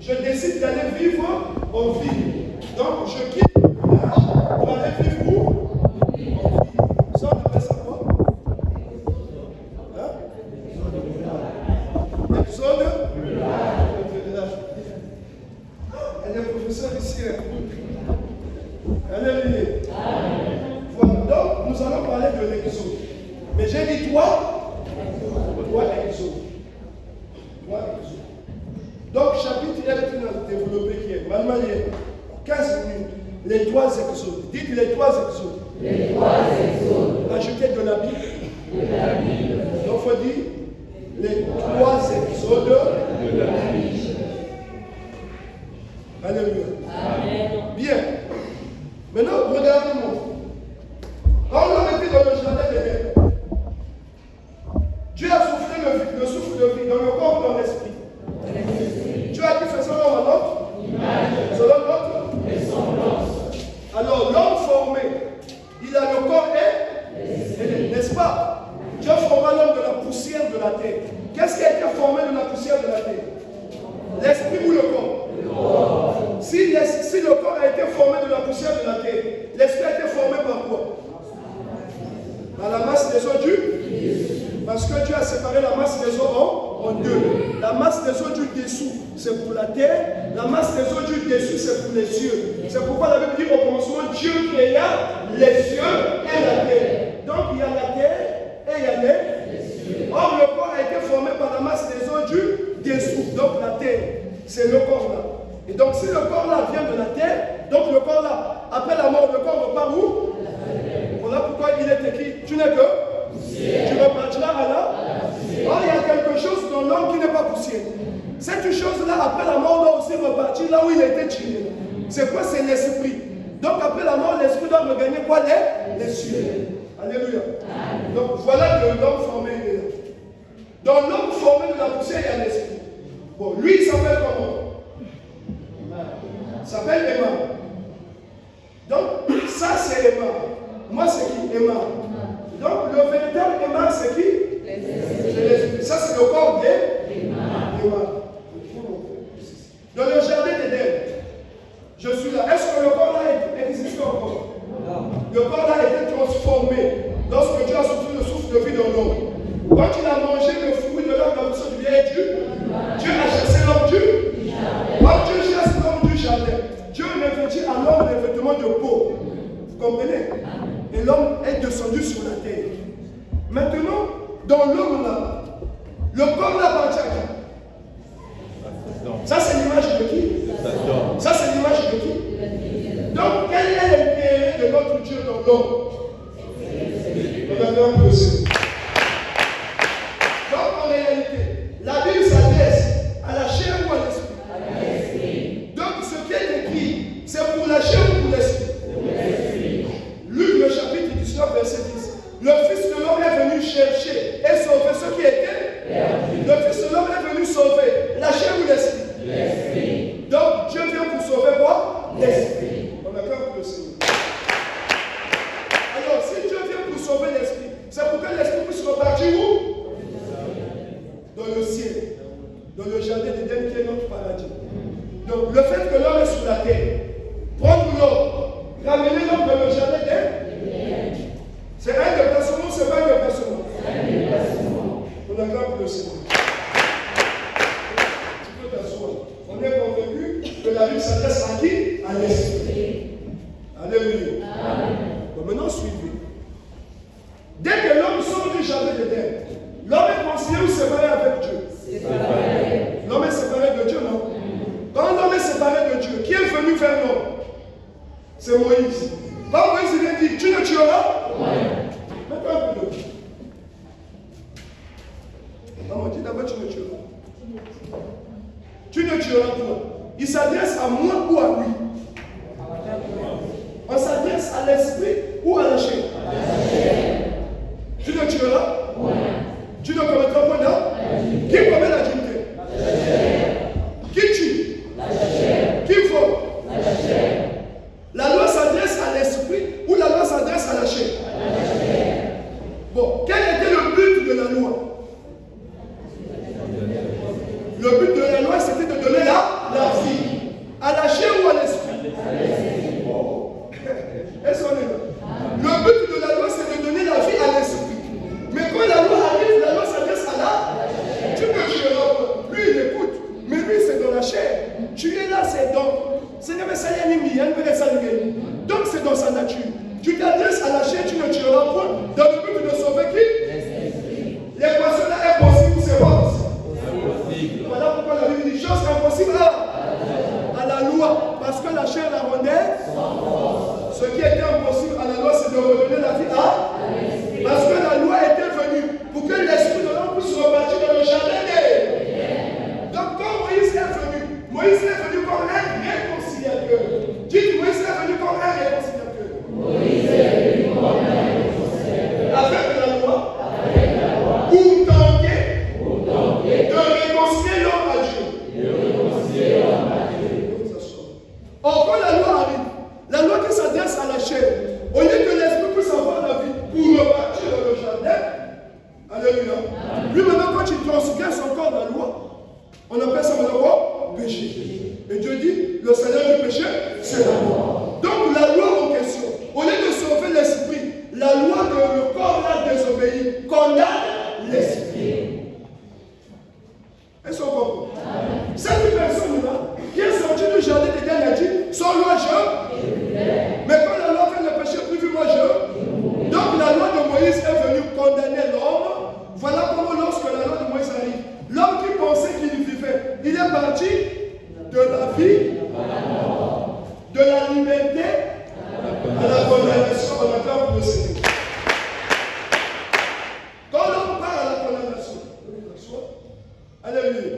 je décide d'aller vivre en ville. Donc, je quitte le village pour aller vivre où? En ville. Ça, on appelle ça quoi? Hein? Exode? Elle est professeure ici. Alléluia. Voilà, donc nous allons parler de l'exode. Mais j'ai dit toi exode. Toi exode. Donc, chapitre, il y a tout développé qui est manuel 15 minutes. Les trois exodes. Dites les trois exodes. Les trois exodes. Ajoutez de la Bible. De la Bible. Donc, il faut dire les trois exodes de la Bible. Alléluia. Amen. Bien. Maintenant, regardez-moi. Quand on l'a été dans le jardin d'Éden, Dieu a soufflé le souffle de vie dans le corps, dans l'esprit. Dieu a dit faisons l'homme à notre image, selon notre ressemblance. Alors l'homme formé, il a le corps et n'est-ce pas? Dieu forma l'homme de la poussière de la terre. Qu'est-ce qui a été formé de la poussière de la terre? L'esprit ou le corps? Si le corps a été formé de la poussière de la terre, l'esprit a été formé par quoi? Par la masse des eaux du? Parce que Dieu a séparé la masse des eaux en deux. La masse des eaux du dessous, c'est pour la terre. La masse des eaux du dessus, c'est pour les cieux. C'est pourquoi la Bible dit au commencement, Dieu créa les cieux et la terre. Donc il y a la terre et il y a les cieux. Or le corps a été formé par la masse des eaux du dessous. Donc la terre, c'est le corps là. Et donc si le corps là vient de la terre, donc le corps là, après la mort, le corps repart où? Voilà pourquoi il est écrit, tu n'es que? Tu repartiras à la? Or il y a quelque chose dans l'homme qui n'est pas poussière. Cette chose-là, après la mort, doit aussi repartir là où il a été tiré. C'est quoi? C'est l'esprit. Donc après la mort, l'esprit doit regagner quoi? Les cieux. Alléluia. Donc voilà que l'homme formé est là. Dans l'homme formé de la poussière, il y a l'esprit. Bon, lui, il s'appelle comment? Il s'appelle Emma. Donc, ça c'est Emma. Moi, c'est qui? Emma. Donc, le véritable Emma, c'est qui? C'est l'esprit. Ça, c'est le corps d'Emma. Dans le jardin d'Éden, je suis là. Est-ce que le corps là existe encore? Le corps là a été transformé lorsque Dieu a soufflé le souffle de vie dans l'homme. Quand il a mangé le fruit de l'homme dans le sein du bien Dieu a chassé l'homme du jardin. Quand Dieu chasse l'homme du jardin, Dieu revêtit à l'homme les vêtements de peau. Vous comprenez? Et l'homme est descendu sur la terre. Maintenant, dans l'homme là, le corps là appartient à qui? Ça c'est l'image de qui? Ça c'est l'image de qui? Donc quel est l'intérêt de notre Dieu dans l'homme? Regardez un peu ça. Donc en réalité, la Bible s'adresse à la chair ou à l'esprit? Donc ce qui est écrit, c'est pour la chair ou pour l'esprit? Luc le chapitre 19 verset 10. Le Fils de l'homme est venu chercher et sauver ceux qui étaient perdus. Le Fils de l'homme est venu sauver la chair ou l'esprit? L'esprit. Donc Dieu vient pour sauver quoi? L'esprit. On acclame pour le Seigneur. Alors si Dieu vient pour sauver l'esprit, c'est pour que l'esprit puisse repartir où? Dans le ciel. Dans le jardin d'Éden qui est notre paradis. Donc le fait que l'homme est sur la terre, prendre l'homme, ramener l'homme dans le jardin d'Éden, c'est un déplacement, c'est pas un déplacement. On acclame pour le Seigneur. Tu peux t'asseoir. On est convaincu que la Bible s'adresse à qui? À l'esprit. Alléluia. Bon, maintenant suivez. Dès que l'homme sort du jardin d'Éden, l'homme est considéré ou séparé avec Dieu? L'homme est séparé de Dieu, non? Quand l'homme est séparé de Dieu, qui est venu vers l'homme? C'est Moïse. Quand Moïse vient dire, tu ne tueras? Mets-toi un peu de l'eau. Maman, dis d'abord, tu ne tueras. Tu ne tueras point. Il s'adresse à moi ou à lui? On s'adresse à l'esprit ou à la chair? Tu ne tueras? Tu ne commettras point d'armes? Qui commet l'adultère? Qui tue? Qui vole? La loi s'adresse à l'esprit ou la loi s'adresse à la chair? Bon, quel était le but de la loi? Le but de la loi, c'était de donner la vie. Voilà pourquoi la Bible dit chose impossible à la loi. Parce que la chair la rendait. Ce qui était impossible à la loi, c'est de redonner la vie à. Parce que la loi était venue pour que l'esprit de l'homme puisse rebâtir dans le jardin d'Éden. Donc quand Moïse est venu comme un réconciliateur. Dites, Moïse est venu comme un réconciliateur. Moïse est venu comme un réconciliateur. Avec la loi. Pour tenter de réconcilier l'homme à Dieu. Or, quand la loi arrive, la loi qui s'adresse à la chair, au lieu que l'esprit puisse avoir la vie pour rebâtir dans le jardin, alléluia. Lui maintenant, quand il transgresse encore la loi, on appelle ça maintenant quoi? Péché. Et Dieu dit, le salaire du péché, c'est la loi. Donc la loi en question, au lieu de sauver l'esprit, la loi que le corps a désobéi condamne l'esprit. Est-ce qu'on comprend? Cette personne-là, qui est sortie du jardin d'Éden, a dit, sans loi je. Mais quand la loi fait le péché, plus moi je. Donc la loi de Moïse est venue condamner l'homme. Voilà comment lorsque la loi de Moïse arrive, l'homme qui pensait qu'il vivait, il est parti de la vie, de la liberté à la condamnation. On attend pour le Seigneur. Quand l'homme part à la condamnation, alléluia,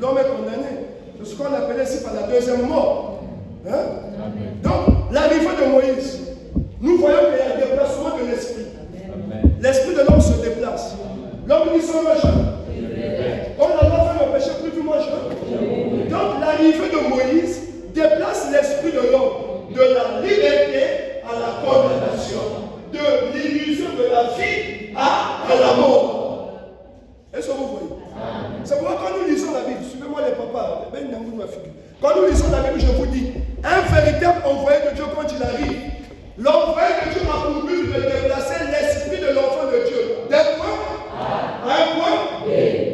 l'homme est condamné. C'est ce qu'on appelait ici par la deuxième mort. Hein? Donc, l'arrivée de Moïse, nous voyons qu'il y a un déplacement de l'esprit. L'esprit de l'homme se déplace. L'homme dit sans moi je. Quand la loi fait le péché, plus moi je. Donc, l'arrivée de Moïse déplace l'esprit de l'homme de la liberté à la condamnation, de l'illusion de la vie à la mort. Est-ce que vous voyez? C'est pourquoi quand nous lisons la Bible, suivez-moi les papas, quand nous lisons la Bible, je vous dis, un véritable envoyé de Dieu quand il arrive, l'envoyé de Dieu a pour but de déplacer l'esprit de l'enfant de Dieu d'un point à un point.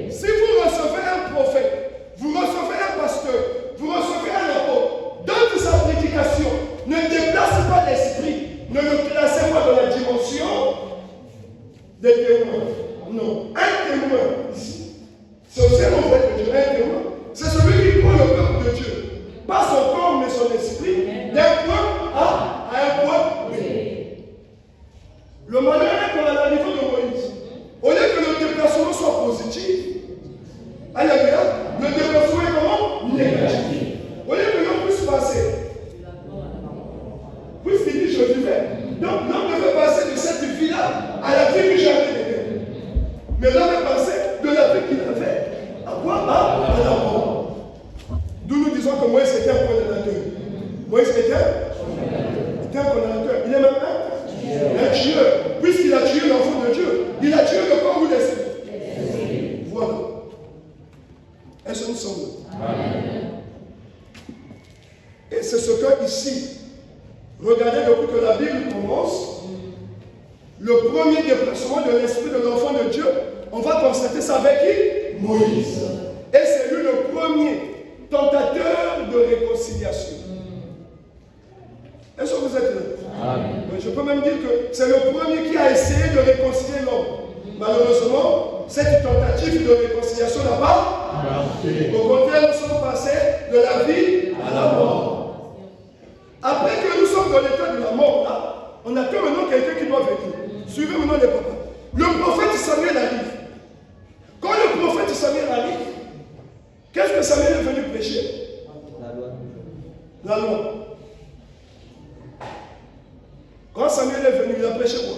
Si vous recevez un prophète, vous recevez un pasteur, vous recevez un apôtre, dans sa prédication, ne déplace pas l'esprit, ne le placez pas dans la dimension des témoins. Non, un témoin ici. C'est aussi un envoyé de Dieu, un témoin. C'est celui qui prend le peuple de Dieu, pas son corps mais son esprit, d'un point A à un point B. Le malheur est qu'on a l'arrivée de Moïse. Au lieu que le déplacement soit positif, alléluia, le déplacement est comment? Négatif. Au lieu que l'homme puisse passer, puisqu'il dit je vivais, donc l'homme devait passer de cette vie-là à la vie du jardin d'Éden. Mais l'homme est passé de la vie qu'il avait à quoi? À la mort. D'où nous disons que Moïse était un condamnateur. Moïse était un condamnateur. Il est même un tueur. Puisqu'il a tué l'enfant de Dieu, il a tué le corps ou l'esprit. Voilà. Est-ce que nous sommes là? Et c'est ce que ici, regardez depuis que la Bible commence, le premier déplacement de l'esprit de l'enfant de Dieu, on va constater ça avec qui? Moïse. Et c'est lui le premier tentateur de réconciliation. Est-ce que vous êtes là? Je peux même dire que c'est le premier qui a essayé de réconcilier l'homme. Malheureusement, cette tentative de réconciliation n'a pas marché. Au contraire, nous sommes passés de la vie à la mort. Après que nous sommes dans l'état de la mort, là, on a que maintenant quelqu'un qui doit venir. Suivez maintenant les papas. Le prophète Samuel arrive. Quand le prophète Samuel arrive, qu'est-ce que Samuel est venu prêcher? La loi. Quand Samuel est venu, il a prêché quoi?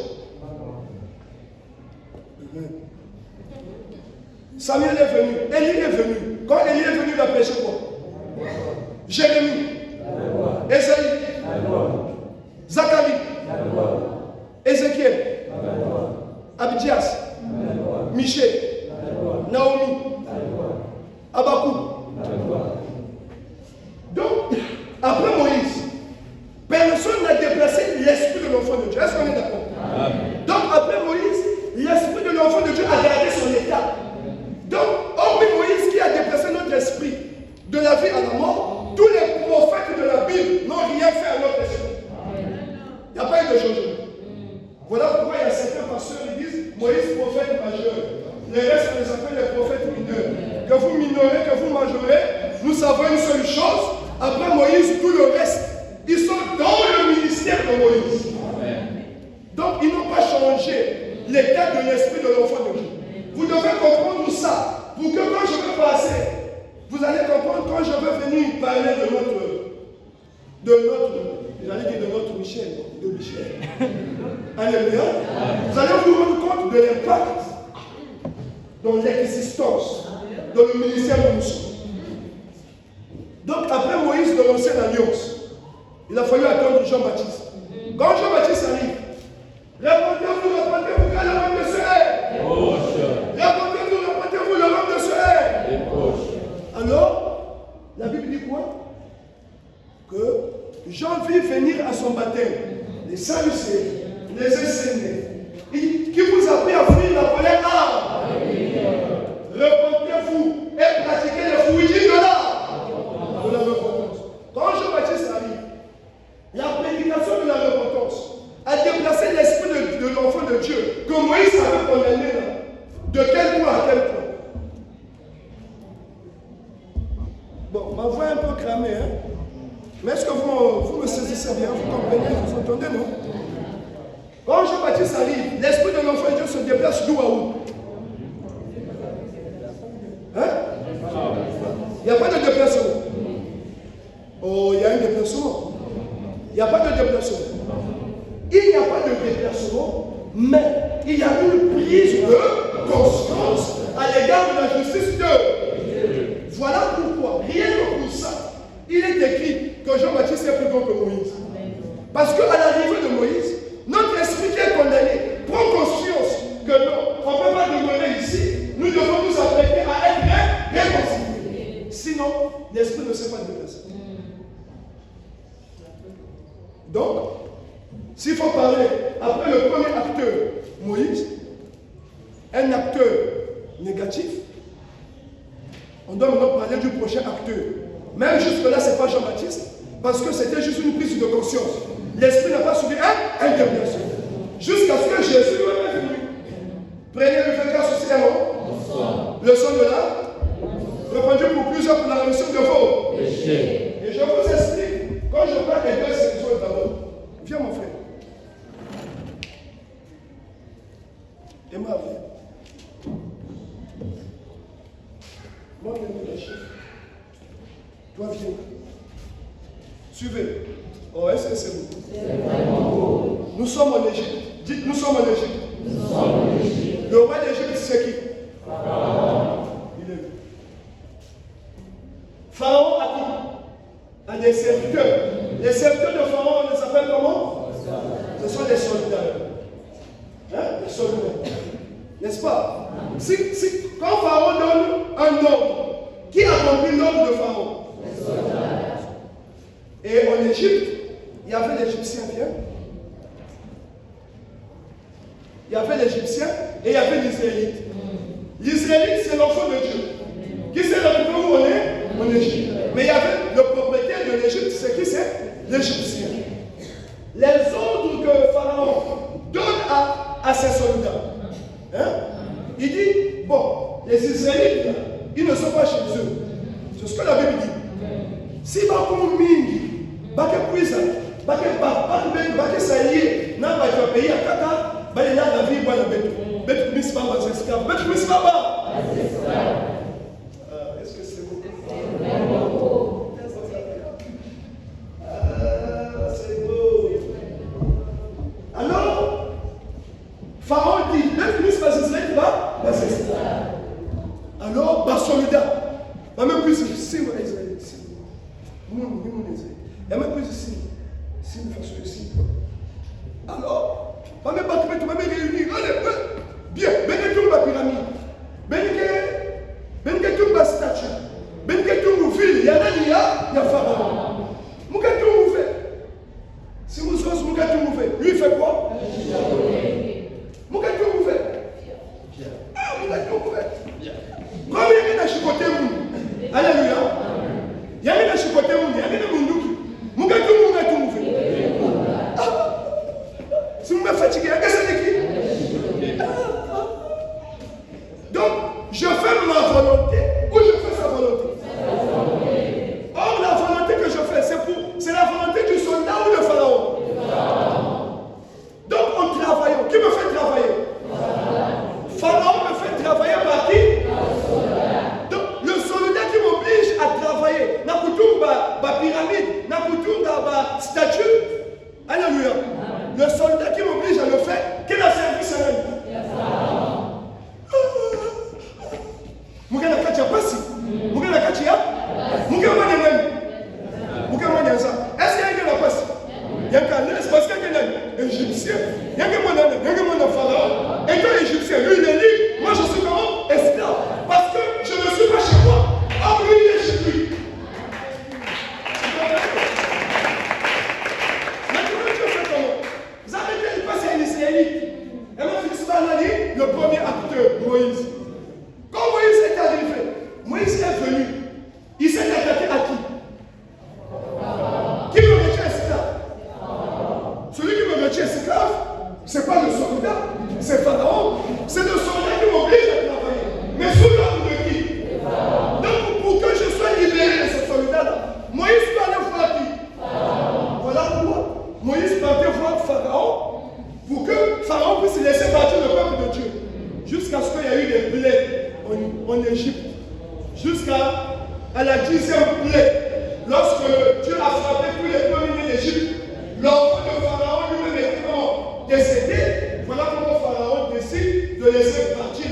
Samuel est venu, Élie est venu. Quand Élie est venu, il a prêché quoi? Jérémie, Ésaïe, Zacharie, Ézéchiel, Abdias, Michée, Naomi, Abakou. Donc, après Moïse, personne n'a déplacé l'esprit de l'enfant de Dieu. Est-ce qu'on est d'accord? Donc, après Moïse, l'esprit de l'enfant de Dieu a gardé son état. Donc, hormis Moïse qui a déplacé notre esprit de la vie à la mort, tous les prophètes que vous mangerez, nous savons une seule chose. Après Moïse, tout le reste, ils sont dans le ministère de Moïse. Amen. Donc, ils n'ont pas changé l'état de l'esprit de l'enfant de Dieu. Vous devez comprendre ça, pour que quand je vais passer, vous allez comprendre quand je vais venir parler de notre Michel, de Michel. Alléluia. Vous allez vous rendre compte de l'impact dans l'existence, dans le ministère de nous sommes. Donc après Moïse de l'ancienne alliance, il a fallu attendre Jean-Baptiste. Quand Jean-Baptiste arrive, répondez-vous, car le homme de ce est. Répondez-vous, le homme de ce est. Alors, la Bible dit quoi? Que Jean vit venir à son baptême les Sadducéens, les Esséniens, qui vous a pris à fuir la colère âme. Repentez-vous et pratiquez les fruits de la repentance. Quand Jean-Baptiste arrive, la prédication de la repentance a déplacé l'esprit de l'enfant de Dieu que Moïse avait condamné là. De quel point à quel point? Bon, ma voix est un peu cramée, hein? Mais est-ce que vous me saisissez bien? Vous comprenez? Vous entendez, non? Quand Jean-Baptiste arrive, l'esprit de l'enfant de Dieu se déplace d'où à où? Hein? Il n'y a pas de déplacement. Oh, il y a un déplacement. Il n'y a pas de déplacement. Il n'y a pas de déplacement, mais il y a une prise de conscience à l'égard de la justice de Dieu. Voilà pourquoi, rien que pour ça, il est écrit que Jean-Baptiste est plus grand que Moïse. Parce qu'à l'arrivée de Moïse, notre esprit qui est condamné prend conscience que non, on ne peut pas demeurer ici, nous devons nous apprêter à être réconciliés. Sinon, l'esprit ne s'est pas déplacé. Donc, s'il faut parler après le premier acteur, Moïse, un acteur négatif, on doit maintenant parler du prochain acteur. Même jusque-là, ce n'est pas Jean-Baptiste, parce que c'était juste une prise de conscience. L'esprit n'a pas subi un déplacement. Jusqu'à ce que Jésus lui-même est venu. Prenez le verset sur le son de là, répandu pour plusieurs pour la rémission de vos péchés. Et je vous explique, quand je parle des deux sections d'abord, viens mon frère. Emma, viens. Moi, je vais lâcher. Toi, viens. Suivez. Oh, est-ce que c'est vous? C'est vraiment beau. Nous sommes en Égypte. Dites, nous sommes en Égypte. Nous sommes en Égypte. Le roi d'Égypte, c'est qui? Pharaon. Il est. Pharaon a qui? A des serviteurs. Les serviteurs de Pharaon, on les appelle comment? Ce sont des soldats. Hein? Des soldats. N'est-ce pas? Quand Pharaon donne un ordre, qui accomplit l'ordre de Pharaon? Les soldats. Et en Égypte, il y avait l'Égyptien, viens. Il y avait l'Égyptien et il y avait l'Israélite. L'Israélite, c'est l'enfant de Dieu. Qui s'est retrouvé où on est? En Égypte. Mais il y avait le propriétaire de l'Égypte, c'est qui c'est? L'Égyptien. Les ordres que Pharaon donne à ses soldats. Hein? Il dit, bon, les Israélites, ils ne sont pas chez eux. C'est ce que la Bible dit. Si Bakou Mingi, Baké Pouisa, Baké Saïe, n'a pas de pays à Kaka, Balena la vie, Bala Beto. Beto Miss Baba, esclave. Beto Miss Baba. Est-ce que c'est beau? C'est beau. Alors, Pharaon dit, Beto Miss Baba, Israël, va, c'est ça. Alors, Basolida, va même plus si vous Israël. Il y a même plus ici. Si nous faisons ici. Alors, on va même pas réunir. Allez, bien. Benez la pyramide. Benez la statue. Benez la ville. Il y a il y a Pharaon. Moukatou ouvert. Si vous osez Moukatou ouvert, lui il fait quoi? Moukatou ouvert. Ah, Moukatou ouvert. Comme il y a un chicoté, alléluia. Il y a un chicoté, il y a un munduki. Moukatou ouvert. Si vous me fatiguez, qu'est-ce que c'est? Donc, je fais ma volonté ou je fais sa volonté. Égyptien. Il y a un Pharaon. Étant Égyptien, lui il est libre. Moi je suis comment? Esclave. Parce que je ne suis pas chez moi. Or lui il est chez lui. Maintenant Dieu fait comment? Vous avez dit passer à l'Israélite. Et moi Félix Banani, le premier acteur, Moïse. Quand Moïse est arrivé, Moïse est venu. Il s'est attaqué à qui? Qui me retient esclave? Celui qui me retient esclave, ce n'est pas le soldat, c'est Pharaon. C'est le soldat qui m'oblige à travailler. Mais sous l'ordre de qui? Donc pour que je sois libéré de ce soldat-là, Moïse doit aller voir qui? Voilà pourquoi Moïse partait voir Pharaon pour que Pharaon puisse laisser partir le peuple de Dieu. Jusqu'à ce qu'il y ait eu des plaies en Égypte. Jusqu'à la 10e plaie. Lorsque Dieu a frappé tous les premiers d'Égypte, l'enfant de Pharaon lui-même était décédé. Voilà comment Pharaon décide de laisser partir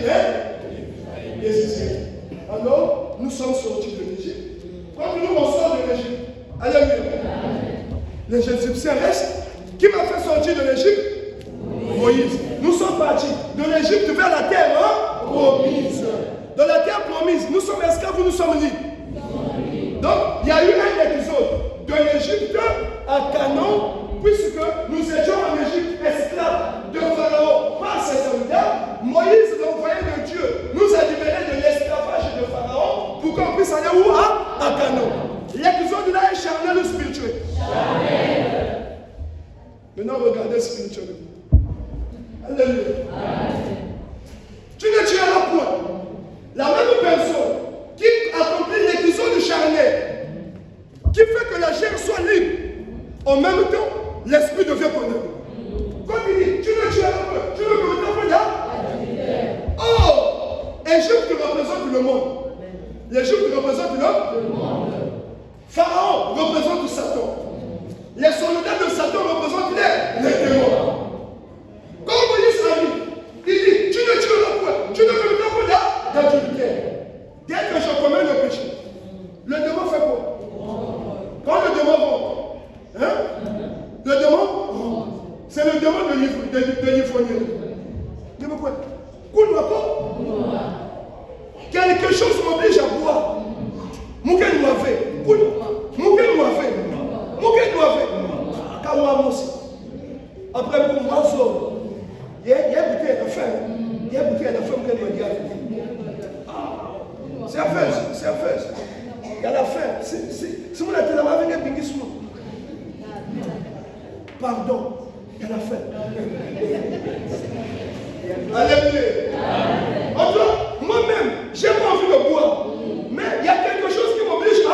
les Israéliens. Alors, nous sommes sortis de l'Égypte. Quand nous on sort de l'Égypte, alléluia. Les Égyptiens restent. Qui m'a fait sortir de l'Égypte? Moïse. Nous sommes partis de l'Égypte vers la terre promise. De la terre promise, nous sommes esclaves ou nous sommes libres? Donc, il y a eu un épisode de l'Égypte à Canaan, puisque nous étions en Égypte esclaves de Pharaon par ses soldats. Moïse, l'envoyé de Dieu, nous a libérés de l'esclavage de Pharaon pour qu'on puisse aller où? À Canaan. L'épisode là est charnel ou spirituel? Charnel. Maintenant, regardez spirituellement. Alléluia. Tu ne tiendras point. La même personne qui accomplit l'épisode charnel, qui fait que la chair soit libre, en même temps, l'esprit devient condamné. Quand il dit, tu ne tiendras point, tu ne commettras pas là. Oh, Égypte représente le monde. L'Égypte représente le monde. Pharaon représente Satan. Les soldats de Satan représentent les démons. Quand Moïse arrive, il dit, tu ne tueras point, tu ne commettras pas d'adultère. Dès que je commets le péché, le démon fait quoi? Quand le démon rentre, le démon rentre. C'est le démon de l'ivrognerie. Il me quoi? Quelque chose m'oblige à boire. Mouken m'avait. Mouken m'avait. Mouken m'avait. Kawa aussi. Après, pour moi, il y a bouteille à la fin. Il y a bouteille à la fin, Mouken m'a dit. C'est à faire, c'est à faire. Il y a la fin. Si vous n'êtes pas venu à Bingismo. Pardon, il y a la fin. Alléluia. Moi-même, j'ai pas envie de boire. Mais il y a quelque chose qui m'oblige à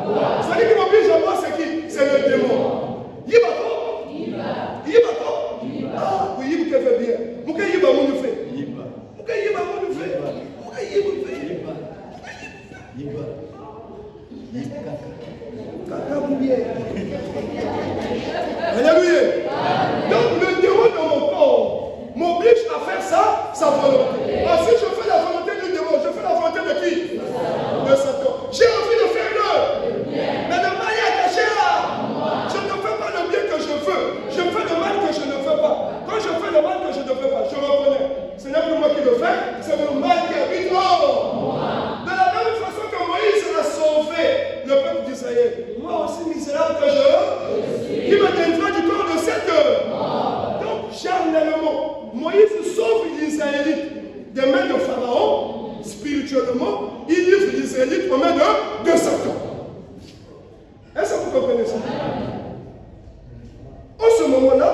boire. Celui qui m'oblige à boire, c'est qui? C'est le démon. Yibato? Yibato? Ah, oui, il fait bien. Pourquoi il va nous faire? Pourquoi il va nous faire? Pourquoi il va nous faire? Alléluia. Donc le démon dans mon corps m'oblige à faire ça, sa volonté. Si je fais la volonté du démon, je fais la volonté de qui? De Satan. J'ai envie de faire le mais le mal est attaché à moi. Je ne fais pas le bien que je veux. Je fais le mal que je ne veux pas. Quand je fais le mal que je ne veux pas, je reconnais. Ce n'est plus moi qui le fais, c'est le mal qui habite en moi. De la même façon que Moïse a sauvé le peuple d'Israël, moi aussi misérable que je suis, qui me délivra du corps de cette mort. Donc, charnellement, Moïse sauve les Israélites des mains de Pharaon, spirituellement, il livre les Israélites aux mains de Satan. Est-ce que vous comprenez ça? En ce moment-là,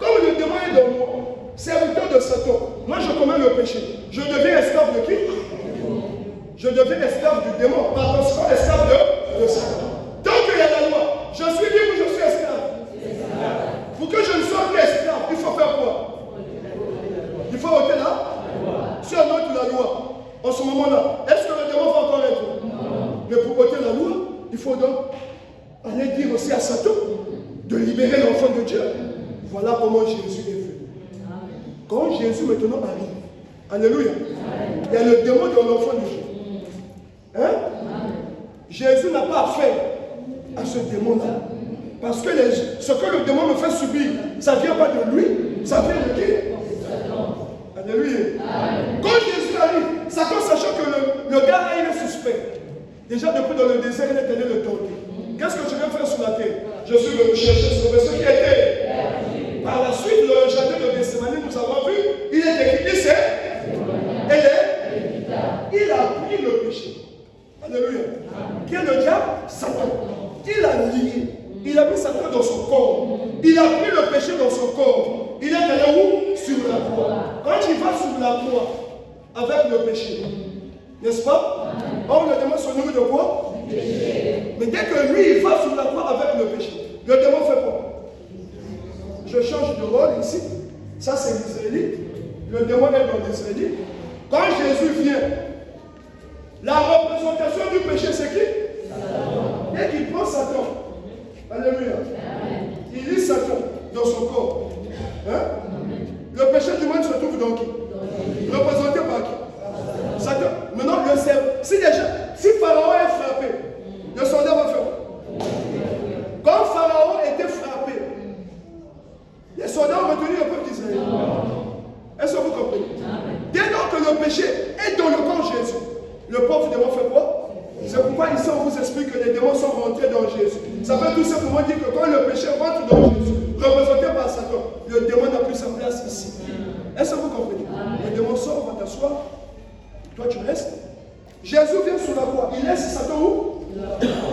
comme le démon est dans moi, serviteur de Satan, moi je commets le péché. Je deviens esclave de qui? Je deviens esclave du démon, par conséquent esclave de Satan. Tant qu'il y a la loi, je suis libre ou je suis esclave? Pour que je ne sois plus esclave, il faut faire quoi? Il faut ôter là? Si on ôte la loi, en ce moment-là, est-ce que le démon va encore être? Non. Mais pour ôter la loi, il faut donc aller dire aussi à Satan de libérer l'enfant de Dieu. Voilà comment Jésus est venu. Quand Jésus maintenant arrive, alléluia, il y a le démon dans l'enfant de Dieu. Hein? Jésus n'a pas affaire à ce démon-là. Parce que ce que le démon me fait subir, ça ne vient pas de lui, ça vient de qui? Alléluia. Quand Jésus arrive, Satan, sachant que le gars il est suspect. Déjà depuis dans le désert, il est allé le tenter. Qu'est-ce que je viens faire sur la terre? Je suis venu chercher ce qui était. Par la suite, le jardin de Gethsémani, nous avons vu, il est écrit, il a pris le péché. Alléluia. Qui est le diable? Satan. Il a lié. Il a mis Satan dans son corps. Il a pris le péché dans son corps. Il est allé où? Sur la croix. Quand il va sur la croix avec le péché, n'est-ce pas? On le demande son nom de quoi? Mais dès que lui, il va sur la croix avec le péché, le démon fait quoi? Je change de rôle ici. Ça, c'est l'Israélite. Le démon est dans l'Israélite. Quand Jésus vient, la représentation du péché, c'est qui? Dès qu'il prend Satan, alléluia, il lit Satan dans son corps. Hein? Le péché du monde se trouve dans qui? Représenté par qui? Satan. Maintenant, le cerveau. Si Pharaon est frappé, le soldat va faire quoi? Quand Pharaon était frappé, les soldats ont retenu le peuple d'Israël. Est-ce que vous comprenez? Dès lors que le péché est dans le corps de Jésus, le pauvre démon fait quoi? C'est pourquoi ici on vous explique que les démons sont rentrés dans Jésus. Ça veut tout simplement dire que quand le péché rentre dans Jésus, représenté par Satan, le démon n'a plus sa place ici. Est-ce que vous comprenez? Le démon sort, va t'asseoir. Toi tu restes. Jésus vient sur la croix. Il laisse Satan où?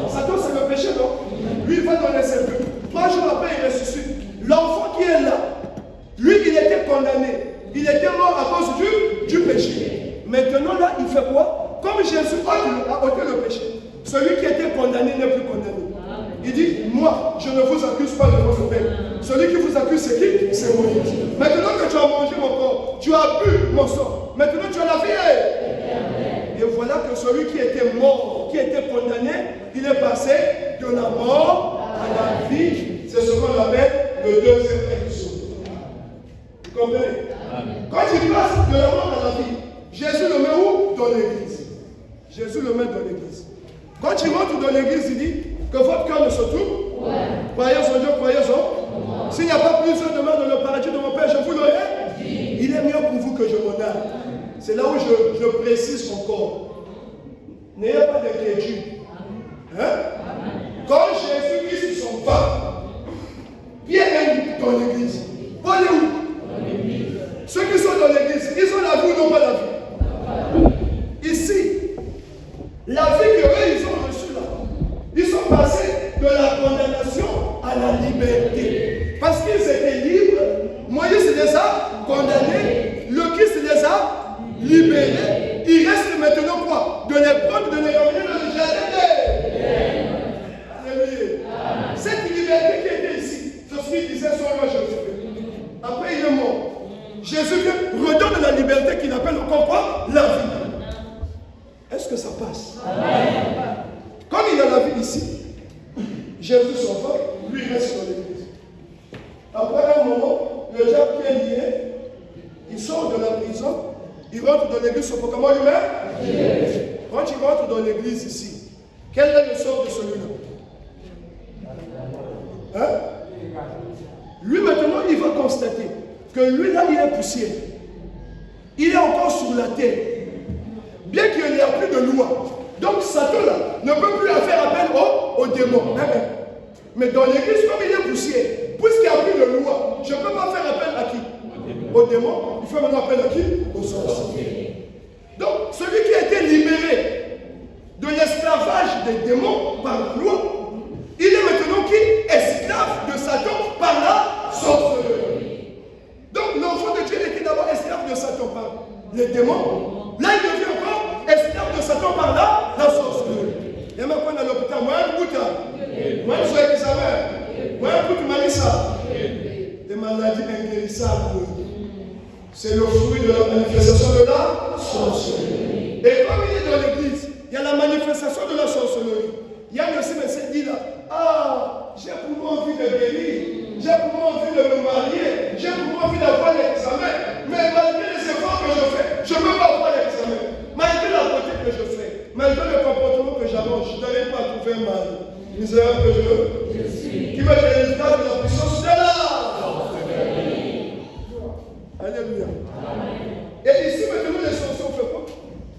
Satan c'est le péché, non? Lui il va dans les cercueils. 3 jours après il ressuscite. L'enfant qui est là, lui il était condamné. Il était mort à cause du péché. Maintenant là il fait quoi? Comme Jésus a ôté le péché, celui qui était condamné n'est plus condamné. Il dit, moi, je ne vous accuse pas de votre père. Celui qui vous accuse, c'est qui? C'est Moïse. Maintenant que tu as mangé mon corps, tu as bu mon sang, maintenant tu as la vie. Et voilà que celui qui était mort, qui était condamné, il est passé de la mort à la vie. C'est ce qu'on appelle le deuxième épisode. Vous comprenez? Quand il passe de la mort à la vie, Jésus le met où? Dans l'église. Jésus le met dans l'église. Quand il rentre dans l'église, il dit que votre cœur ne se trouve. Croyez en Dieu, croyez en. S'il n'y a pas plusieurs demeures dans le paradis de mon Père, je vous l'aurai. Il est mieux pour vous que je m'en aille. C'est là où je précise encore. N'ayez pas d'inquiétude. Hein? Quand Jésus-Christ s'en va, Pierre est dans l'église. Paul est où? Ceux qui sont dans l'église, ils ont la vie ou n'ont pas la vie? Ici, la vie qu'eux ils ont reçue là, ils sont passés de la condamnation à la liberté. Parce qu'ils étaient libres, Moïse les a condamnés, le Christ les a libérés. Il reste maintenant quoi? De les prendre, de les ramener dans le jardin. Alléluia. Cette liberté qui était ici, c'est ce qu'il disait sur moi Jésus. Après il est mort. Jésus redonne la liberté qu'il appelle encore quoi? La vie. Est-ce que ça passe? Amen. Comme il a la vie ici, Jésus s'en va, lui reste dans l'église. Après un moment, le diable qui est lié, il sort de la prison, il rentre dans l'église, son comment lui-même? Quand il rentre dans l'église ici, quel est le sort de celui-là? Hein? Lui maintenant, il va constater que lui là, il est poussière. Il est encore sur la terre. Bien qu'il n'y a plus de loi. Donc Satan là ne peut plus faire appel aux démons. Mais dans l'église, comme il est poussière, puisqu'il n'y a plus de loi, je ne peux pas faire appel à qui? Aux démons. Il faut maintenant appel à qui? Aux sorciers. Donc celui qui a été libéré de l'esclavage des démons par la loi, il est maintenant qui? Esclave de Satan par la sorcellerie. Donc l'enfant de Dieu était d'abord esclave de Satan par les démons. Là, il devient encore esclave de Satan par la sorcellerie. Il y a même pas dans l'hôpital, moi, un bout, moi, je suis examen, moi, un bout, Malissa. Des maladies inguérissables. C'est le fruit de la manifestation de la sorcellerie. Et comme il est dans l'église, il y a la manifestation de la sorcellerie. Il y a le médecin qui dit là, ah, j'ai pour moi envie de guérir, j'ai pour moi envie de me marier, j'ai pour moi envie d'avoir l'examen, mais malgré les efforts que je fais, je ne peux pas avoir l'examen. Malgré la beauté que je fais, malgré le comportement que j'avance, je n'arrive pas à trouver un mari. Misérable que je suis. Qui me délivrera de la puissance de l'âme. Alléluia. Et ici, maintenant, les sorciers ont fait quoi?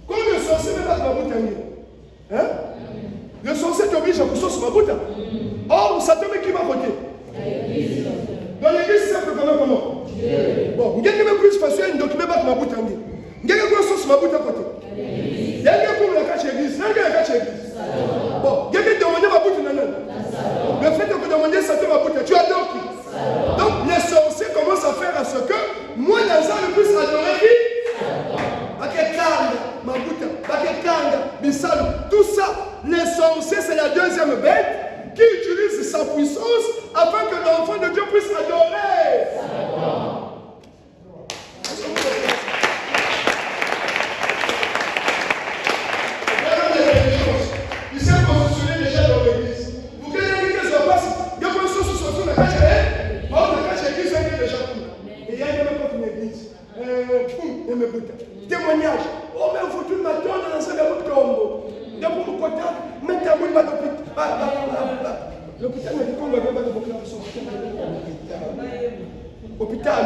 Quand le sorcier me bat ma bouteille, hein? Le sorcier t'oblige à pousser sur ma bouteille. Or, ça te met qui m'a voté? Dans l'église, c'est un peu comment? Bon, il y a qui me plus facile, donc il me bat ma bouteille. Il y a qui me sauce ma bouteille à côté. Il y a qui me cache l'église. Il y a qui me cache l'église. Bon, il y a qui me demande ma bouteille. Le fait de me demander ça te ma bouteille, tu adores qui? Donc, les sorciers commencent à faire à ce que moi, Nazar, le plus adorer qui? Bakekanga, Mabuta, Bakekanga, Bissalo, tout ça, les sorciers, c'est la deuxième bête qui utilise sa puissance afin que l'enfant de Dieu puisse adorer. Il s'est positionné déjà dans l'église. Vous voyez que ça passe, il y a pas de chose sur son la cache, la cache l'église, c'est déjà cool. Et il y a même pas une église. Témoignage. Oh, mais il faut tout le matin dans un cerveau de tombeau. Il y a beaucoup de côté, mais tu as vu l'hôpital. Mais comment on va faire de hôpital.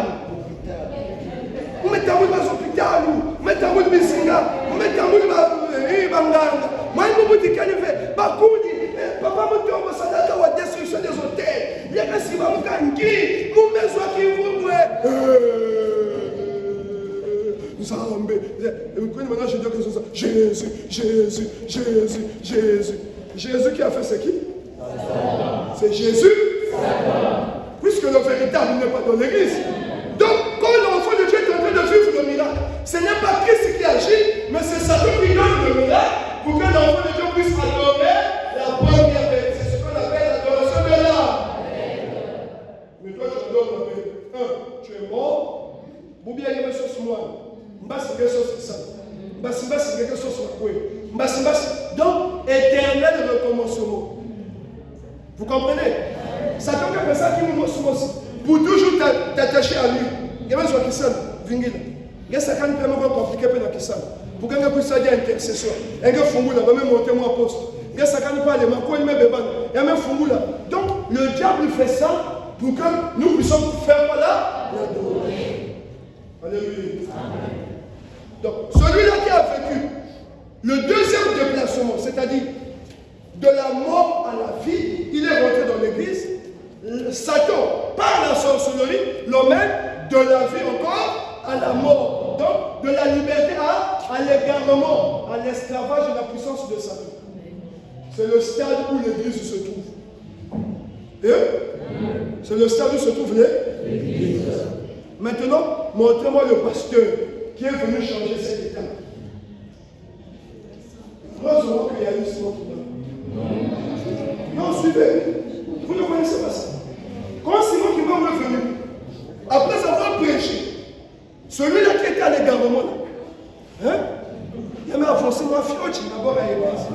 Mais tu as vu l'hôpital. Mais tu as vu le Bissinga. Mais tu as vu le Banganga. Moi, je me dis qu'il y a Bakoudi. Papa me tombe, ça date de la destruction des hôtels. Il y a un Siba Mukangi. Mon maison qui vous maintenant je dis que c'est ça. Jésus, Jésus, Jésus, Jésus. Jésus qui a fait c'est qui? C'est Jésus. Puisque le véritable n'est pas dans l'église. Donc, quand l'enfant de Dieu est en train de vivre le miracle, ce n'est pas Christ qui agit, mais c'est Satan qui donne le miracle pour que l'enfant de Dieu puisse adorer la première bête. C'est ce qu'on appelle l'adoration de l'âme. Mais toi, tu adores la bête. Tu es mort. Ou bien il y a une chose moi. Donc, éternel recommencement. Vous comprenez? Satan fait ça qui nous montre pour toujours t'attacher à lui. Il y a même qui s'en vingile. Il y a ça qui nous permet de compliquer pour qui s'en. Pour qu'on puisse dire intercession. Il y a un fou là, même monter mon poste. Il y a ça qui nous parle de ma coin, il y a même fou là. Donc, le diable fait ça pour que nous puissions faire voilà l'adorer. Alléluia. Donc, celui-là qui a vécu le deuxième déplacement, c'est-à-dire de la mort à la vie, il est rentré dans l'église. Satan, par la sorcellerie, l'emmène de la vie encore à la mort. Donc, de la liberté à l'égarement, à l'esclavage et la puissance de Satan. C'est le stade où l'église se trouve. C'est le stade où se trouve l'église. Maintenant, montrez-moi le pasteur qui est venu changer cet état. Heureusement qu'il y a eu ce moment. Non, suivez. Vous ne connaissez pas ça. Quand Simon qui m'a revenu, après avoir prêché, celui-là qui était à l'égarement, hein? Il m'a avancé ma fioche d'abord à l'église.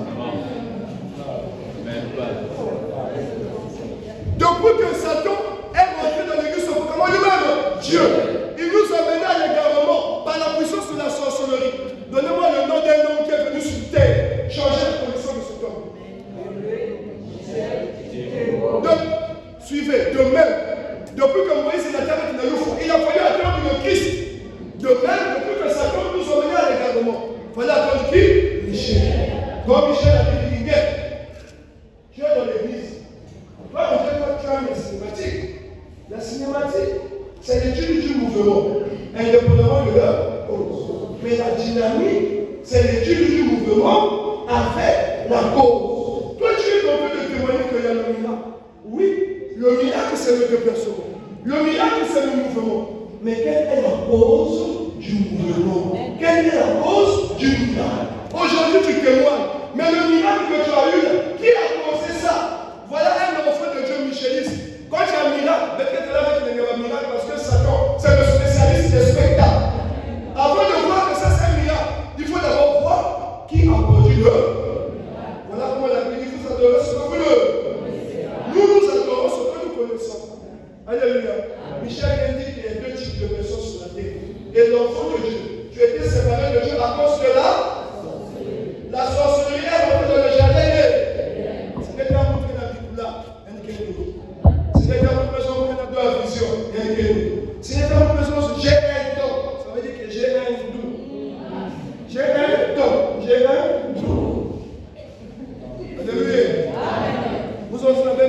Depuis que Satan est rentré dans l'église, comment lui-même, Dieu, il nous a menés à l'égarement par la puissance de la sorcellerie. Donnez-moi le nom d'un homme qui est venu sur terre, changer la condition de cet homme. Donc, suivez, de même, depuis que Moïse est la terre de l'eau, il a fallu attendre le Christ. De même, depuis que Satan nous a menés à l'égarement, il fallait attendre qui? Michel. Quand Michel a dit, tu es dans l'église. Toi, on dit que tu as une cinématique. La cinématique, c'est l'étude du mouvement, indépendamment de leur cause. Mais la dynamique, c'est l'étude du mouvement avec la cause. Toi, tu es en train de témoigner qu'il y a le miracle. Oui, le miracle, c'est le déplacement. Le miracle, c'est le mouvement. Mais quelle est la cause du mouvement? Quelle est la cause du miracle? Aujourd'hui, tu témoignes. Mais le miracle que tu as eu, qui a causé ça? Voilà un enfant de Dieu Micheliste. Quand tu as un miracle, peut-être là avec le miracle parce que Satan, c'est le spécialiste des spectacles. Avant de voir que ça c'est un miracle, il faut d'abord voir qui a produit le. Voilà comment la Bible vous adore ce que vous voulez. Nous adorons ce que nous connaissons. Alléluia. Michel indique qu'il y a deux types de personnes sur la terre. Et l'enfant de Dieu, tu étais séparé de Dieu à cause de la sorcellerie est rentrée dans le jardin.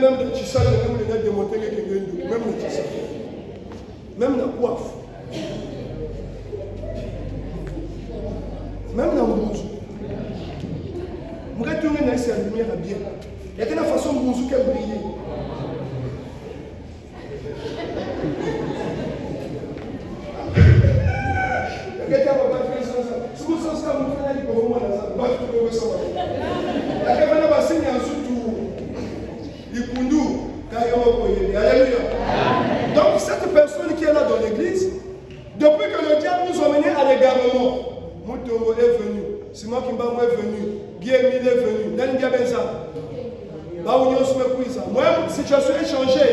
même le tissage, même les lettres de monter, même le tissage. Même la coiffe. Même la blouse. Je vais tourner dans la lumière à bien. Il y a une façon de blouse qui a brillé. Donc cette personne qui est là dans l'église, depuis que le diable nous a menés à l'égarement, Moutongo est venu, Simon Kimbambo est venu, Guillemil est venu, Nendia Benza, moi, situation est changée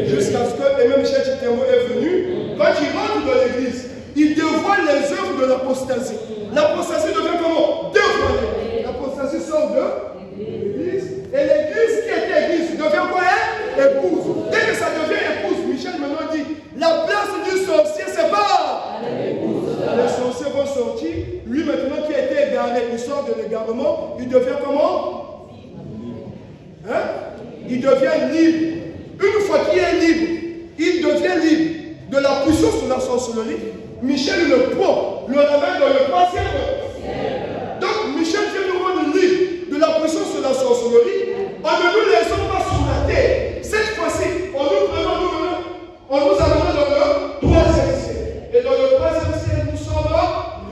jusqu'à ce que Aimé Michel Chitembo est venu. Quand il rentre dans l'église, il dévoile les œuvres de l'apostasie. L'apostasie devient comment? Dévoilée. L'apostasie sort de l'église. Et l'église qui était église devient quoi? Épouse. Dès que ça devient épouse, Michel maintenant dit, la place du sorcier, c'est pas les sorciers vont sortir. Lui maintenant qui a été égaré, il sort de l'égarement, il devient comment? Il devient libre. Une fois qu'il est libre, il devient libre de la puissance de la sorcellerie. Michel le prend, le ramène dans le troisième. Donc Michel vient nous rendre libre de la puissance de la sorcellerie en ne nous laissant pas sur la terre. Cette fois-ci, on nous amène dans le troisième ciel. Et dans le troisième ciel, nous sommes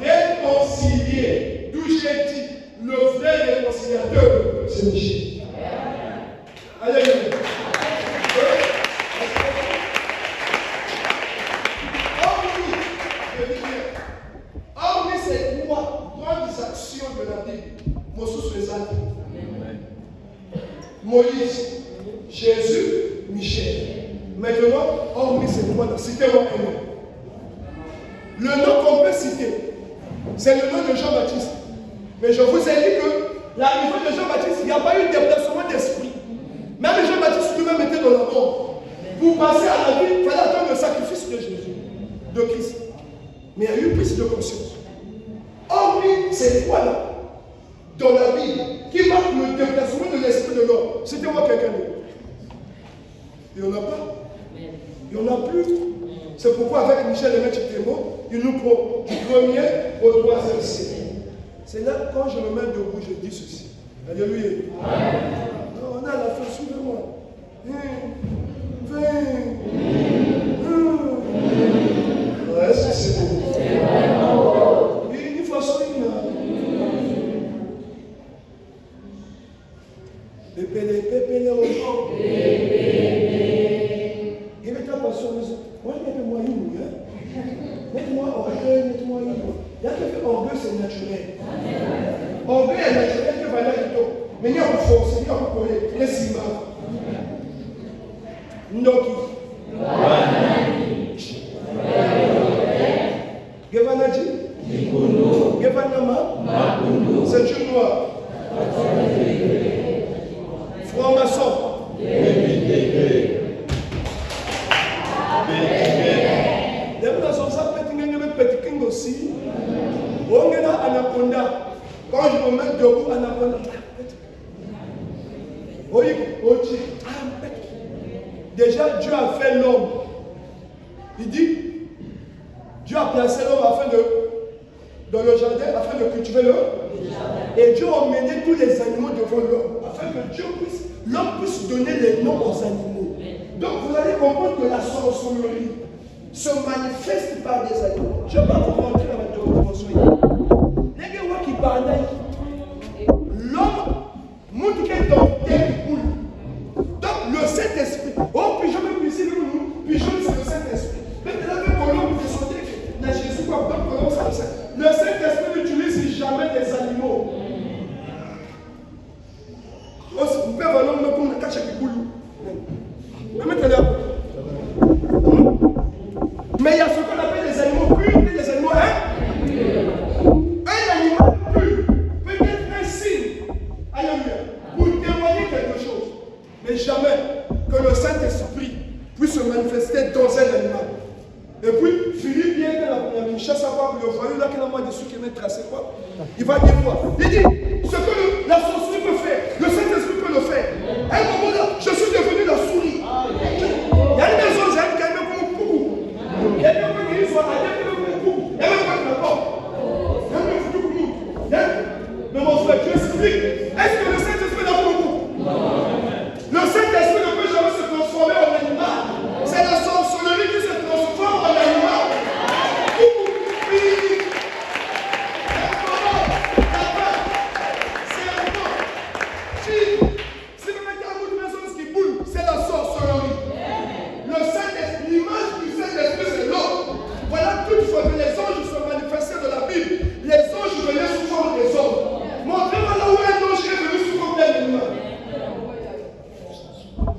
réconciliés. D'où j'ai dit, le vrai réconciliateur, c'est Michel. Alléluia. Hormis ces trois grandes actions de la Bible, Moïse, Jésus, Michel. Maintenant, hormis ces trois-là, citez-moi un nom. Le nom qu'on peut citer, c'est le nom de Jean-Baptiste. Mais je vous ai dit que l'arrivée de Jean-Baptiste, il n'y a pas eu de déplacement d'esprit. Même Jean-Baptiste lui-même était dans la mort. Pour passer à la vie, il fallait attendre le sacrifice de Jésus, de Christ. Mais il y a eu prise de conscience. Hormis ces trois-là, dans la Bible, qui marquent le déplacement de l'esprit de l'homme, c'était moi quelqu'un d'autre. Il n'y en a pas. Il n'y en a plus. C'est pourquoi avec Michel et Chitembo, il nous prend du premier au troisième siècle. C'est là, quand je me mets debout, je dis ceci. Alléluia. On a la fin, suivez-moi. Ouais, c'est beau. Il faut sortir. Pépélé au jour. Il met ta passion. Moi, mettez-moi une. Mettez-moi orgueil, mettez-moi une. Il y a quelque orgueil, c'est naturel. Orgueil est naturel, que va là plutôt. Mais il y a une force, il y a une colère. Laissez-moi. Ndoki. Gevanaji. Gevanama. C'est une noire. Franc-maçon. Aussi. On est là, anaconda. Quand je me mets debout, anaconda. Oui, déjà, Dieu a fait l'homme. Il dit, Dieu a placé l'homme dans le jardin afin de cultiver l'homme. Et Dieu a emmené tous les animaux devant l'homme afin que l'homme puisse donner les noms aux animaux. Donc vous allez comprendre que la sorcellerie se manifeste par des animaux. Je ne vais pas vous rentrer dans la dimension. Les gens qui parlent, l'homme, montre qu'il est dans terre coule. Donc le Saint-Esprit, oh, puis je me ici, puis je c'est le Saint-Esprit. Maintenant, le colombe qui sautait, la Jésus, comme colombe, ça le Saint-Esprit n'utilise jamais des animaux. Vous pouvez voir l'homme pour le cacher qui coule. Mais maintenant, mais il y a ce qu'on appelle les animaux purs et les animaux un animal pur peut être un signe, alléluia, pour témoigner quelque chose. Mais jamais que le Saint-Esprit puisse se manifester dans un animal. Et puis, Philippe vient il chasse à voir le voyou là qu'il a moins de ceux qui mettent tracé quoi. Il va dire quoi? Il dit, ce que la sorcellerie peut faire, le Saint-Esprit peut le faire. À un moment là, je suis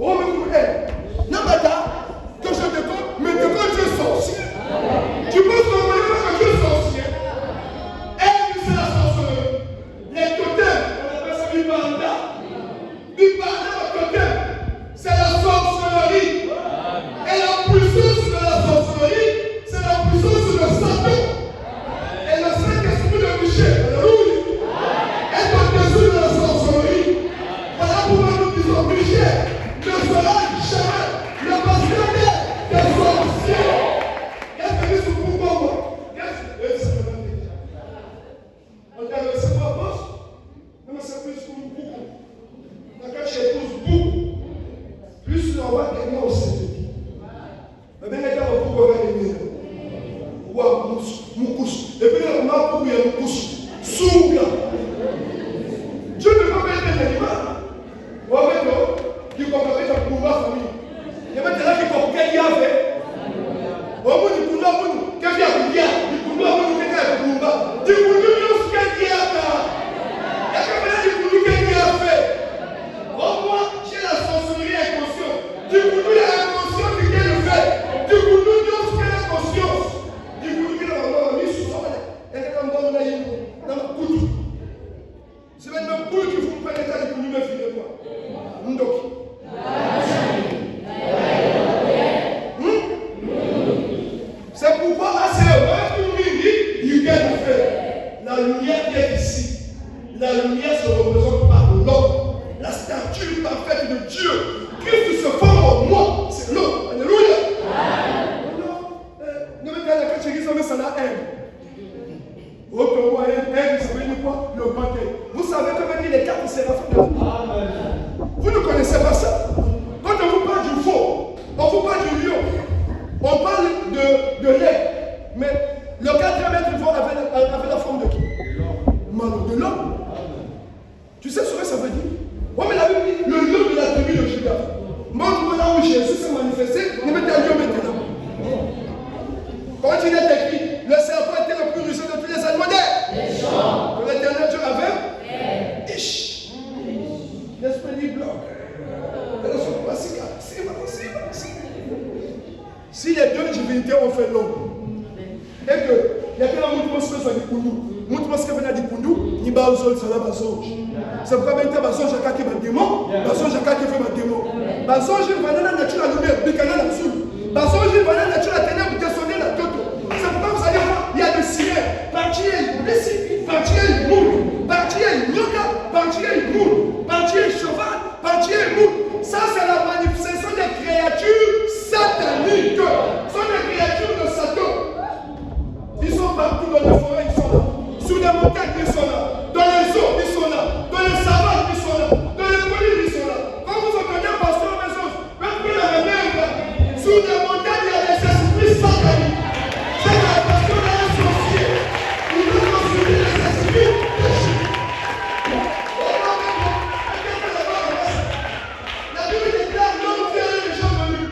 Oh, mais vous êtes. Namada, que je déconne, mais de quand tu es sorcier. Tu penses qu'on ne connaît pas que tu es sorcier. Elle, c'est la sorcellerie. Les totems, on appelle ça Bibanda. Bibanda, le totem, c'est la sorcellerie. Et la puissance de la sorcellerie, c'est la puissance de Satan. Et le Saint-Esprit de Michel, alléluia, est au-dessus de la sorcellerie. Voilà pourquoi nous disons Michel ne sera jamais le pasteur des sorciers. Qu'est-ce que dit ce pourquoi moi? Qu'est-ce que ça veut dire? On t'a laissé pas poste? Non, mais c'est plus pour beaucoup. Quand tu épouses beaucoup, plus on va gagner au CDD. Mais bien, il y a beaucoup de gagner. Ouah, moukous. Et puis, on a beaucoup de moukous. Souga. Dieu ne peut pas mettre un animal. Ou avec eux, qui comprend pas pour ma famille. Il y a maintenant qui comprend qu'il y a fait. Au bout du coup, là, qu'est-ce qu'il y a pour dire? Du coup, là, qu'est-ce qu'il y a pour moi? Du coup, nous, qu'est-ce qu'il y a là? Est-ce que maintenant, du coup, qu'est-ce qu'il y a fait? Au moins, j'ai la sorcellerie inconsciente. Du coup, nous, il y a l'inconscient qui vient le fait. Du coup, nous, Dieu, qui a la conscience. Du coup, nous, qui a la mise sur soi. Et quand on va dans le couteau. C'est maintenant vous qui vous prenez l'état du coup, nous me filez quoi? Ndoki. C'est pourquoi, c'est le vrai pour midi, il vient de faire. La lumière qui est ici. La lumière se représente par l'homme. La statue parfaite de Dieu. Christ se forme en moi. C'est l'homme. Alléluia. Ne me dites pas que tu dis ça, mais ça n'a aime. Autrement, aime, ça veut dire quoi? Le banquet. Vous savez que veut dire les quatre séraphins de la vie. Vous ne connaissez pas ça? Quand on vous parle du faux, on vous parle du lion, on parle de l'aigle. Mais le quatrième être vivant avait la forme de qui? De l'homme. Tu sais ce que ça veut dire? Oui, mais la Bible dit le lion de la tribu de Juda. Montre-moi là où Jésus s'est manifesté, ne mettez un lion maintenant. Quand il est écrit, le serpent était le plus rusé de tous les animaux des champs. Que l'éternel Dieu avait. Ish. L'esprit dit bloc. Si les deux divinités ont fait l'homme, et que il y a bien un mouvement qui soit du Koundou, mouvement qui vient du Koundou, ni Baozol, c'est là Bazonge. C'est pourquoi maintenant Bazonge a qui est démon, Bazonge a qui fait ma démon. Bazonge va dans la nature à lumière, Bikana la dessous. Bazonge va dans la nature à ténèbres, descendre la toto. C'est pourquoi vous allez voir, il y a des sirènes, partie est blessé, partie est moule, partie est yoga, partie est moule, partie est cheval, partie est moule. Ça, c'est la manifestation des créatures sataniques. Ce sont des créatures de Satan. Ils sont partout dans les forêts, ils sont là. Sous les montagnes, ils sont là. Dans les eaux, ils sont là. Dans les savanes, ils sont là. Dans les collines, ils sont là. Quand vous entendez un pasteur maison, même que la mer, sous les montagnes, il y a des esprits sataniques. C'est la pasteur d'un sorcier. Ils veulent construire les esprits. La Bible déclare l'homme vient les gens venus.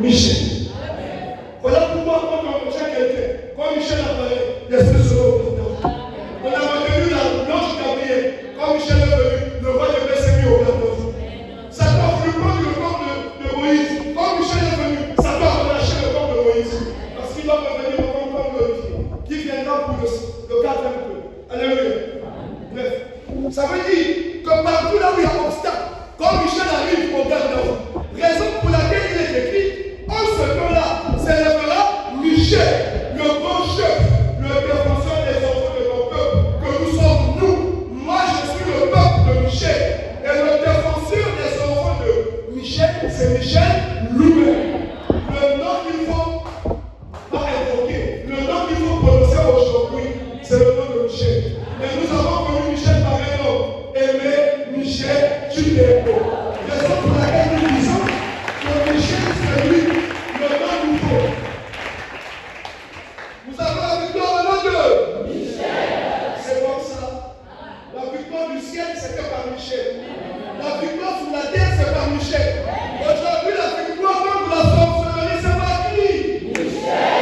Michel. Voilà pourquoi quand on retient quelqu'un, quand Michel apparaît, l'esprit sera au pardon. On a retenu l'ange Gabriel. Quand Michel est venu, le roi de Dieu s'est mis au pardon. Satan a voulu prendre le corps de Moïse. Quand Michel est venu, Satan a relâché le corps de Moïse. Parce qu'il va revenir au corps glorifié, qui viendra pour le quatrième peu. Alléluia. Bref, ça veut dire que partout là où il y a obstacle, quand Michel arrive au gardien, raison pour laquelle il est écrit, en ce temps-là, s'élèvera Michel, le grand chef, le défenseur des enfants de mon peuple, que nous sommes nous. Moi, je suis le peuple de Michel. Et le défenseur des enfants de Michel, c'est Michel lui-même. Le nom qu'il faut pas invoquer, le nom qu'il faut prononcer aujourd'hui, c'est le nom de Michel. Et nous avons connu Michel par un nom. Aimé Michel, tu es beau. Raison pour laquelle nous disons que Michel, c'est lui, le nom du faut. Nous avons la victoire au nom de Michel. C'est comme ça. La victoire du ciel, c'est que par Michel. La victoire sur la terre, c'est par Michel. Aujourd'hui, la victoire contre la sorcellerie, c'est par qui? Michel.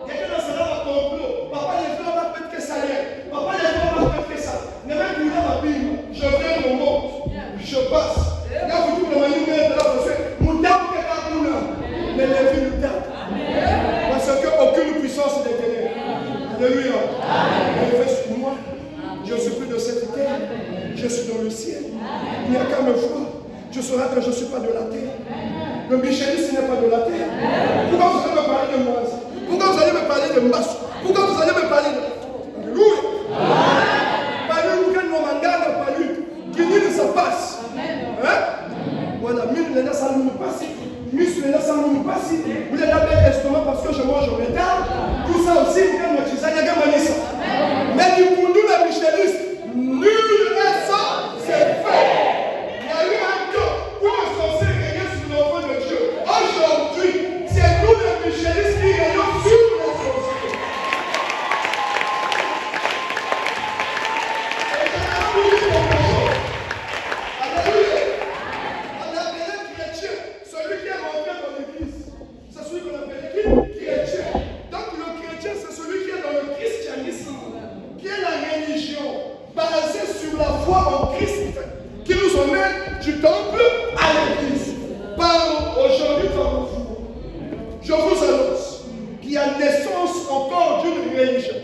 Quelqu'un dans ce là va complot. Papa, les gens vont peut-être que ça vient. Papa, les gens vont peut-être que ça. Ne même plus là, ma Bible. Je viens, mon monde. Je passe. Là, vous dites, le manu, mais là, vous faites. Mouta, vous faites un coup là. Mais les vies nous tapent. Parce qu'aucune puissance n'est ténèbres. Alléluia. Elle fait sur moi. Je suis plus de cette terre. Je suis dans le ciel. Il n'y a qu'à me voir. Je saurai que je ne suis pas de la terre. Le Michelis n'est pas de la terre. Pourquoi vous allez me parler de moi? Pourquoi vous allez me parler de masse? Pourquoi vous allez me parler de... Alléluia. Parlez-vous que nos mandats n'ont pas lu. Qui dit que ça passe. Hein? Voilà, mille n'est ça nous passe. Muscle n'est ça nous passe. Vous l'avez appelé estomac parce que je mange au retard. Tout ça aussi, vous pouvez me dire ça. Il y a qu'à ça. Mais du coup, nous, les Michelis, nul n'est ça, c'est fait. Il y a eu un temps où le sorcier régnait sur l'enfant de Dieu. Aujourd'hui, c'est nous les Michelis qui régnons sur les sorciers. Et je vais vous dire quelque chose. Alléluia. On appelait chrétien celui qui est rentré dans l'église. C'est celui qu'on appelle qui? Chrétien. Donc le chrétien, c'est celui qui est dans le christianisme, qui est la religion basée sur la foi en Christ, qui nous emmène du temple à l'église. Par aujourd'hui, par vous, je vous annonce qu'il y a naissance encore d'une religion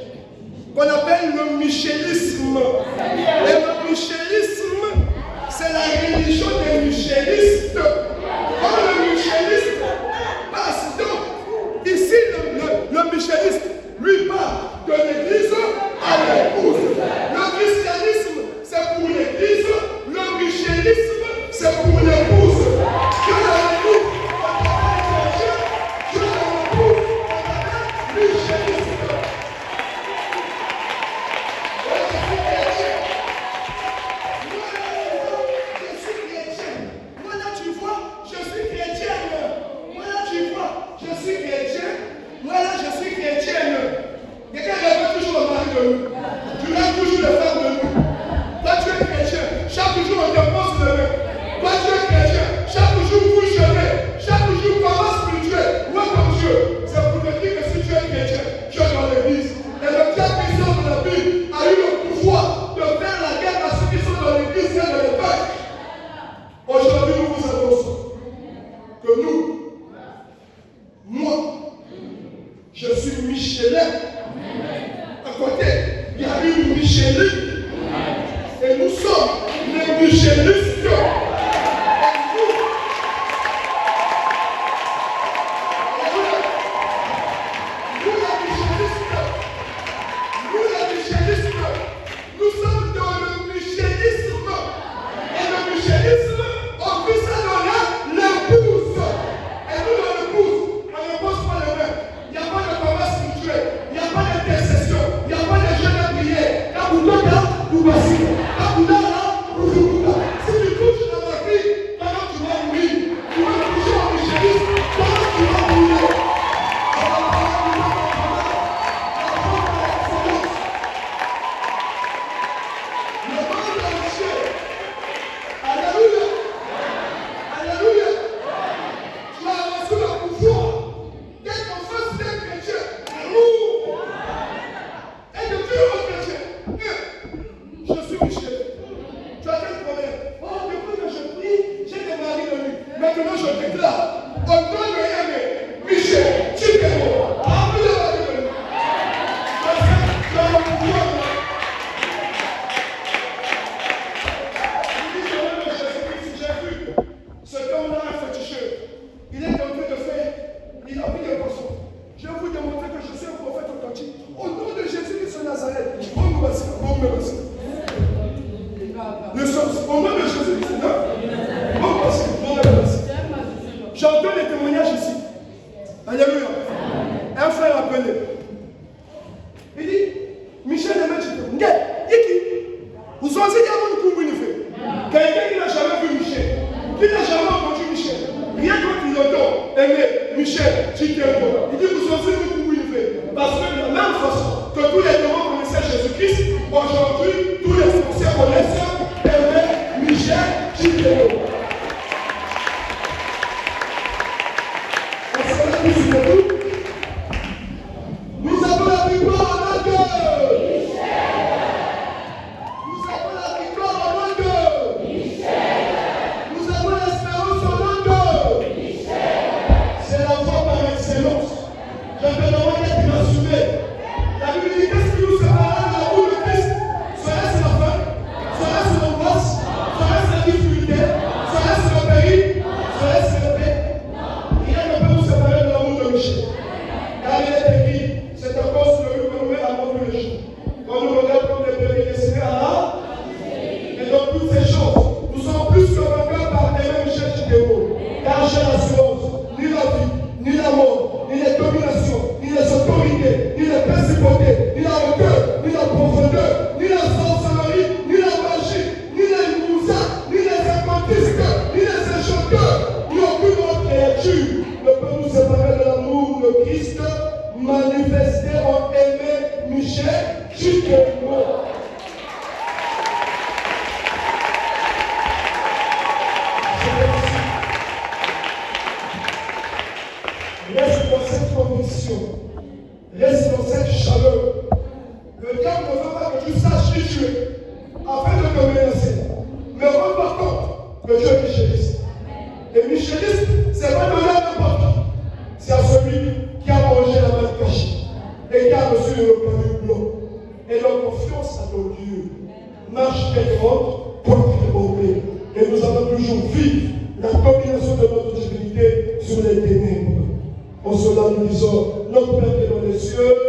qu'on appelle le michelisme. Et le michelisme, c'est la religion des michelistes. Quand le michelisme passe donc, ici le micheliste, lui part de l'église à l'épouse. Le christianisme, c'est pour l'église. Le michelisme, c'est pour l'épouse. Que l'épouse, que l'épouse, micheliste. Je suis chrétien. Moi là, tu vois, je suis chrétienne. Moi là, tu vois, je suis chrétien. Moi là, je suis chrétienne. Quelqu'un rêve toujours le mari de nous. Tu rêves toujours le frère de nous. Toi, tu es chrétien. Chaque jour, on te pose le main. Toi, tu es chrétien. Chaque jour, vous jeûnez. Chaque jour, comment spirituel. Moi, comme Dieu. C'est pour te dire que si tu es chrétien, tu es dans l'église. Et le diable puissant de la Bible a eu le pouvoir de faire la guerre à ceux qui sont dans l'église et dans les peuple. Aujourd'hui, nous vous annonçons que nous, moi, je suis Michelin. À côté, il y a une Micheline. Et nous sommes les Michelistes. Et nous sommes dans le michelisme. Et le michelisme, on peut ça dans l'épouse. Et nous, dans l'épouse, on ne pose pas les mains. Il n'y a pas de combat spirituel. Il n'y a pas d'intercession. Il n'y a pas de jeûne de prière. Quand vous donnez là, vous passez. Quand vous donnez là, vous vous. Si tu Qui n'a jamais entendu Michel? Rien quand il entend, aimer Michel, Chikemo. Il dit, vous savez où il fait. Parce que de la même façon que tous les démons connaissaient Jésus-Christ, aujourd'hui, tous les Français connaissent aimer Michel, Chikemo. Nous avons la victoire en notre Dieu. Nous avons la victoire en notre Dieu. Nous avons l'espérance en notre Dieu. C'est la voie par excellence. Je te demande d'être assumé. La Bible dit qu'est-ce qui nous séparera de l'amour de Christ? Serait-ce la faim? Serait-ce l'angoisse? Serait-ce la difficulté? Serait-ce le péril? Serait-ce le paix? Rien ne peut nous séparer de l'amour de Michel. Car il est écrit, c'est à cause de lui que nous avons vu le jour. Quand nous regardons comme les bébés destinés à la, et dans toutes ces choses, nous sommes plus que vainqueurs par aimer Michel Chikemo. Car j'ai l'assurance, ni la vie, ni la mort, ni les dominations, ni les autorités, ni les principautés, ni la hauteur, ni la profondeur, ni la sorcellerie, ni la magie, ni les mousins, ni les incantistes, ni les enchanteurs, ni aucune autre créature ne peut nous séparer de l'amour de Christ manifesté en aimé Michel Chikemo. Reste dans cette conviction, reste dans cette chaleur. Le diable ne veut pas que tu saches qui tu es, afin de te menacer. Mais rends-toi compte que Dieu est Micheliste. Et Micheliste, c'est pas donner à n'importe qui. C'est à celui qui a mangé la main cachée et qui a reçu le pavé blanc. Et leur confiance à ton Dieu marche pétrole pour débomber. Et nous allons toujours vivre la domination de notre divinité sur les ténèbres. En cela, nous disons, notre Père qui est dans les cieux.